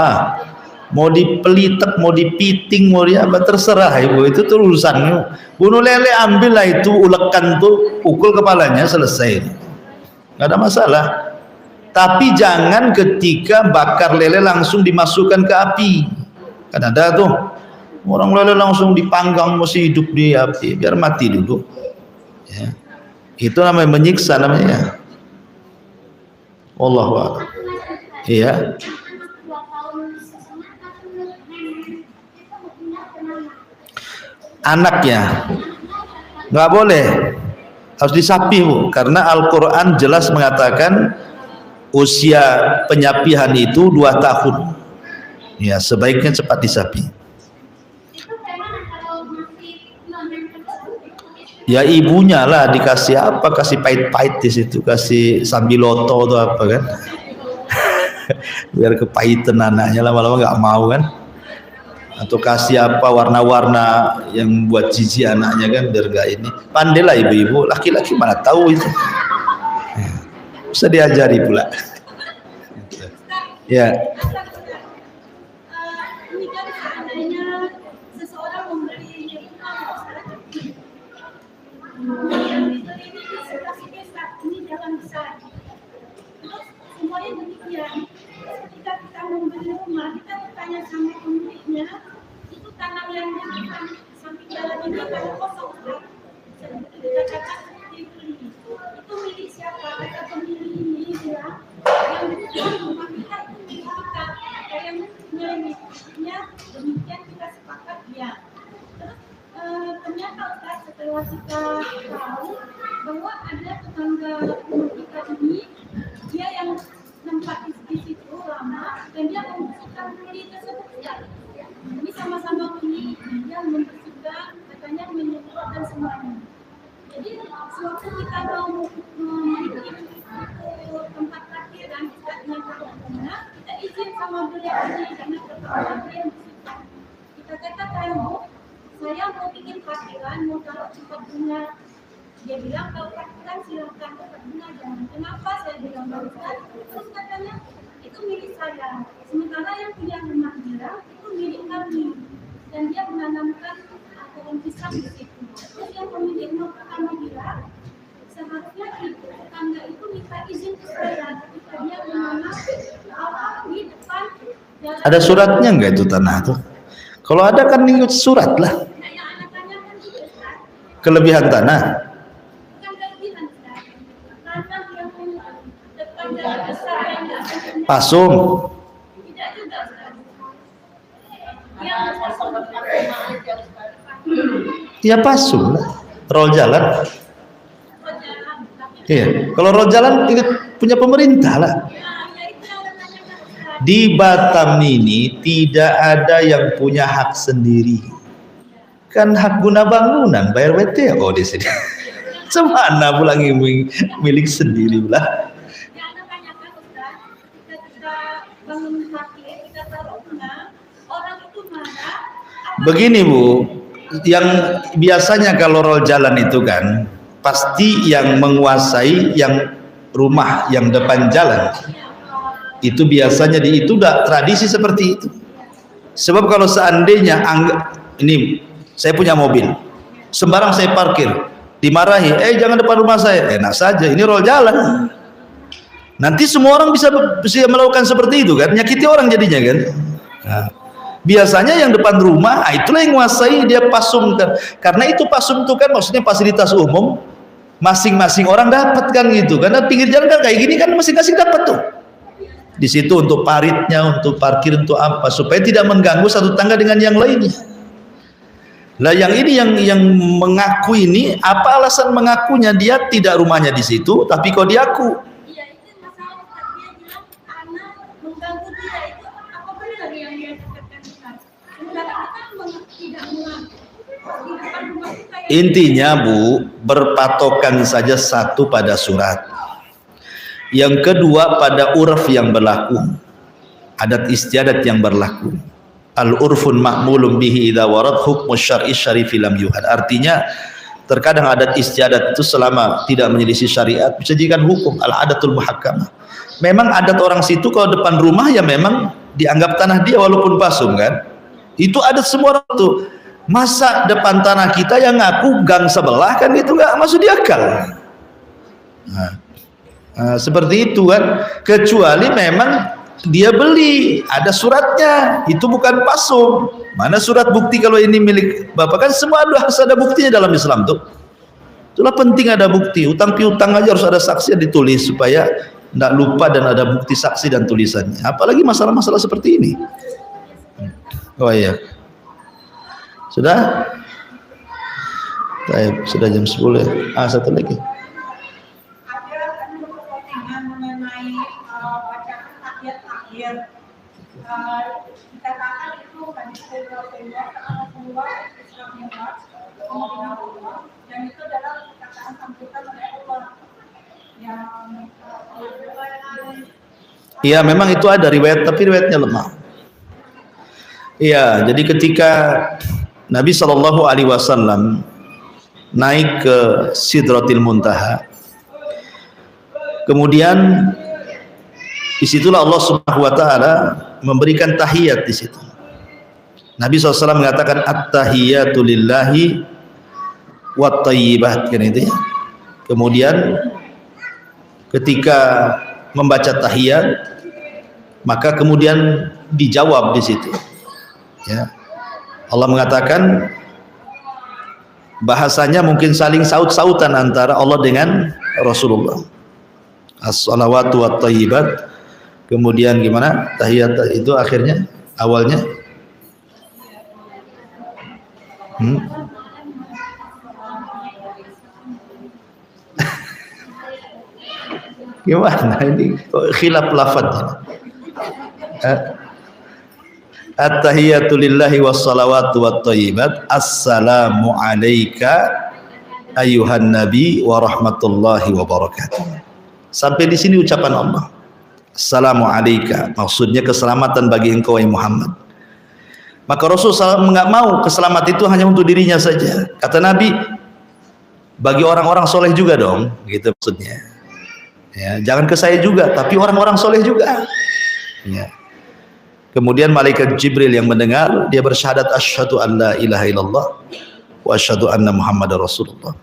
mau dipelitek, mau dipiting, mau apa terserah ibu, itu tuh urusannya. Bunuh lele, ambillah itu ulekan tuh, pukul kepalanya, selesai, nggak ada masalah. Tapi jangan ketika bakar lele langsung dimasukkan ke api, kan ada tuh orang lele langsung dipanggang masih hidup di api, biar mati dulu ya. Itu namanya menyiksa namanya. Wallahu a'lam. Iya. Anaknya nggak boleh, harus disapi Bu, karena Al-Quran jelas mengatakan usia penyapihan itu 2 tahun ya, sebaiknya cepat disapi. Ya ibunya lah dikasih apa, kasih pahit-pahit di situ, kasih sambiloto atau apa kan biar kepahitan anaknya, lama-lama nggak mau kan, atau kasih apa warna-warna yang buat jijik anaknya kan, biar gak ini. Pandailah ibu-ibu, laki-laki mana tahu itu, bisa diajari pula ya. Ketika kita membeli rumah, kita bertanya sama pemiliknya, itu tanah yang di samping jalan ini tanah kosong, kita kata dibeli, itu milik siapa? Kata pemilik ini bilang, yang bukan rumah kita itu milik kita, yang miliknya demikian kita sepakat ya. Terus ternyata Ustaz, setelah kita tahu bahwa ada tetangga rumah kita ini, dia yang tempat di situ lama dan dia membersihkan kuli tersebut ya. Ini sama-sama kuli, dia membersihkan, katanya menyemprotkan semuanya. Jadi sewaktu kita mau memiliki tempat parkiran dekat dengan parkirannya, kita izin sama beliau ini karena pertama dia bersihkan. Kita katakan, Bu, saya mau bikin parkiran, mau taruh tempat bunga. Dia bilang kalau parkiran silakan, tempat bunga jangan. Kenapa? Saya bilang barusan. Terus katanya itu milik saya. Sementara yang punya rumah dia itu milik kami. Dan dia menanamkan pohon pisang di situ. Terus yang pemilik rumah kami bilang seharusnya itu tetangga itu minta izin ke saya ketika dia menanam awal di depan jalan. Ada suratnya enggak itu tanah tuh? Kalau ada kan ikut surat lah. Kelebihan tanah. Pasung. Ya pasung lah. Roll jalan. Iya. Kalau roll jalan ikut punya pemerintah lah. Di Batam ini tidak ada yang punya hak sendiri. Kan hak guna bangunan bayar WTO di sini. Semana pulang milik sendiri lah. Begini Bu, yang biasanya kalau roll jalan itu kan pasti yang menguasai yang rumah yang depan jalan. Itu biasanya itu udah tradisi seperti itu. Sebab kalau seandainya ini saya punya mobil, sembarang saya parkir, dimarahi, jangan depan rumah saya, enak saja, ini roll jalan. Nanti semua orang bisa melakukan seperti itu kan, nyakiti orang jadinya kan. Nah, biasanya yang depan rumah, itulah yang menguasai, dia pasungkan. Karena itu pasung itu kan maksudnya fasilitas umum, masing-masing orang dapat kan gitu. Karena pinggir jalan kan kayak gini kan masing-masing dapat tuh. Di situ untuk paritnya, untuk parkir, untuk apa, supaya tidak mengganggu satu tangga dengan yang lainnya. Lah yang ini yang mengaku ini, apa alasan mengakunya? Dia tidak rumahnya di situ, tapi kok diaku. tidak muat. Di depan rumah kita yang Intinya Bu, berpatokan saja satu pada surat. Yang kedua pada urf yang berlaku, adat istiadat yang berlaku. Al-urfun ma'mulun bihi idza warad hukmu syar'i syarifi lam yuhad. Artinya terkadang adat istiadat itu selama tidak menyelisih syariat bisa dijadikan hukum, al-adatul muhakkamah. Memang adat orang situ kalau depan rumah ya memang dianggap tanah dia walaupun pasung kan. Itu adat semua orang tuh. Masa depan tanah kita yang ngaku gang sebelah kan itu nggak masuk di akal. Seperti itu kan. Kecuali memang dia beli, ada suratnya, itu bukan pasung. Mana surat bukti kalau ini milik Bapak? Kan semua harus ada buktinya dalam Islam tuh. Itulah penting ada bukti. Utang piutang aja harus ada saksi yang ditulis supaya tidak lupa dan ada bukti saksi dan tulisannya. Apalagi masalah-masalah seperti ini. Oh iya. Sudah? Sudah jam 10 ya. Satu lagi. ada kan kepentingan mengenai bacaan ayat-ayat. Dikatakan itu tadi saya keluar Islamiyah, kemudian Allah, dan itu adalah perkataan sambutan oleh Allah yang Iya, memang itu ada riwayat, tapi riwayatnya lemah. Iya, jadi ketika Nabi SAW naik ke Sidratil Muntaha, kemudian disitulah Allah Subhanahu Wa Taala memberikan tahiyat di situ. Nabi SAW mengatakan at-tahiyatu lillahi wat thayyibat, kan itu ya. Kemudian ketika membaca tahiyat, maka kemudian dijawab di situ. Ya. Allah mengatakan bahasanya mungkin saling saut-sautan antara Allah dengan Rasulullah. As-salawatu wat thayyibat. Kemudian gimana? Tahiyat itu akhirnya awalnya gimana ini khilaf lafadznya. At-tahiyatu lillahi wassalawatu wat thayyibat. Assalamu alayka ayyuhan nabi wa rahmatullahi wa barakatuh. Sampai di sini ucapan Allah. Assalamu alayka, maksudnya keselamatan bagi engkau wahai Muhammad. Maka Rasulullah SAW enggak mau keselamatan itu hanya untuk dirinya saja. Kata Nabi, bagi orang-orang soleh juga dong, gitu maksudnya. Ya, jangan ke saya juga, tapi orang-orang soleh juga. Ya. Kemudian malaikat Jibril yang mendengar, dia bersyahadat asyhadu an la ilaha illallah wa asyhadu anna Muhammadar Rasulullah.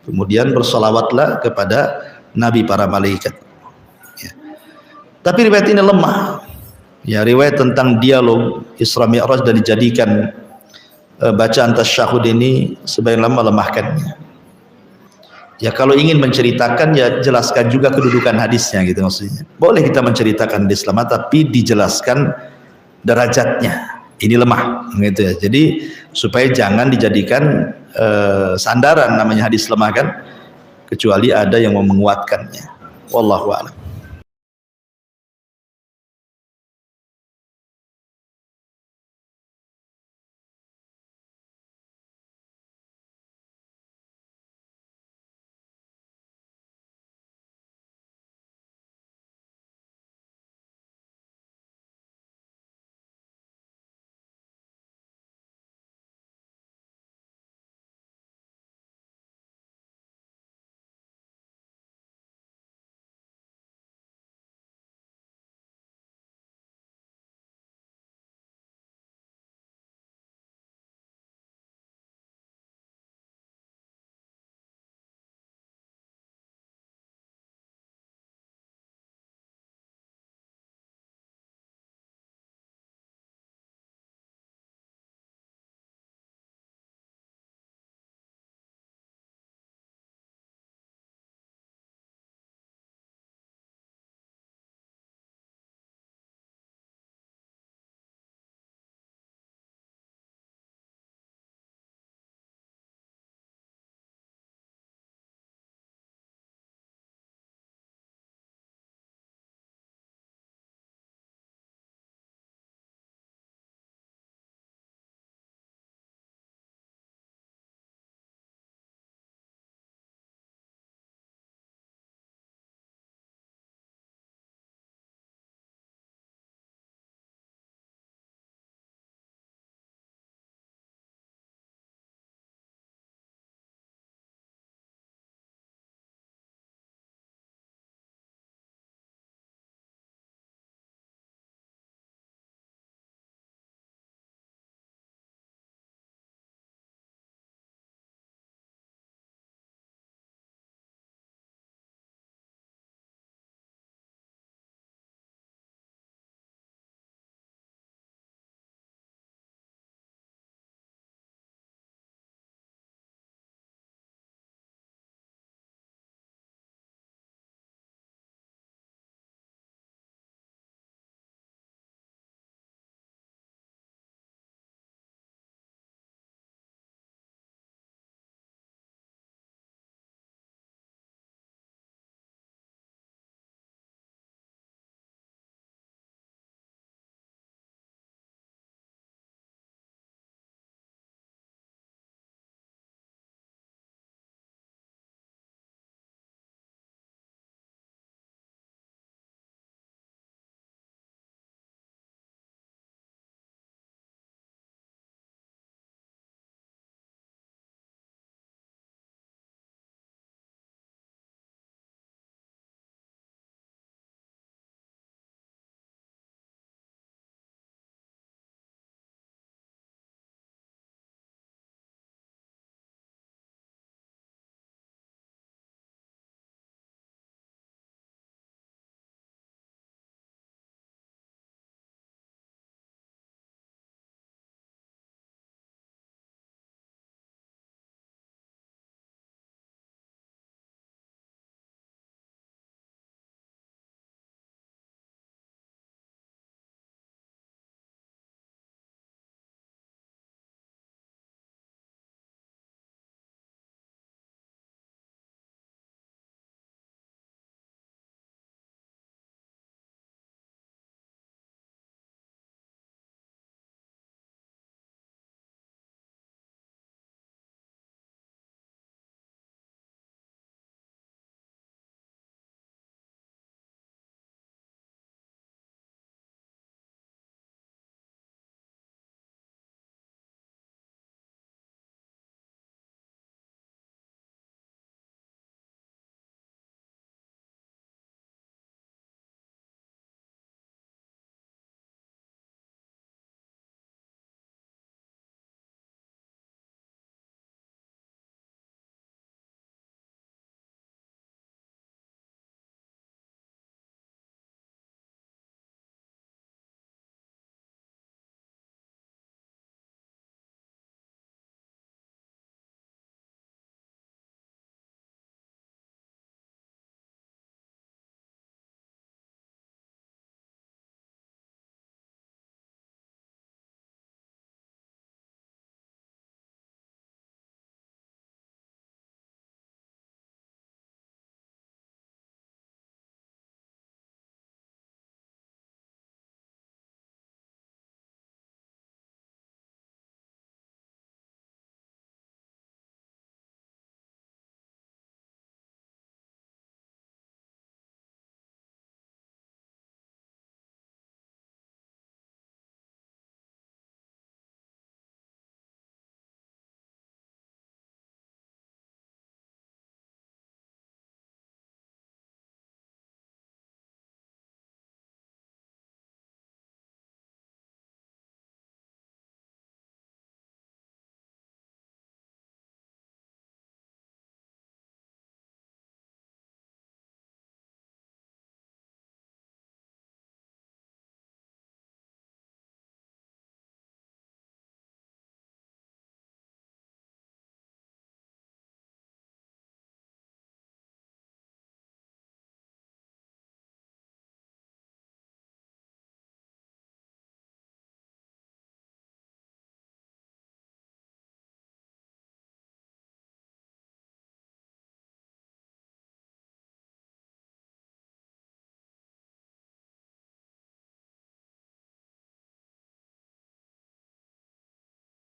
Kemudian bersolawatlah kepada Nabi para malaikat. Ya. Tapi riwayat ini lemah. Ya, riwayat tentang dialog Isra Mi'raj dan dijadikan bacaan tasyahud ini sebagian lama melemahkannya. Ya kalau ingin menceritakan ya jelaskan juga kedudukan hadisnya gitu maksudnya. Boleh kita menceritakan di Islam tapi dijelaskan derajatnya. Ini lemah gitu ya. Jadi supaya jangan dijadikan sandaran namanya hadis lemah kan, kecuali ada yang mau menguatkannya. Wallahu a'lam.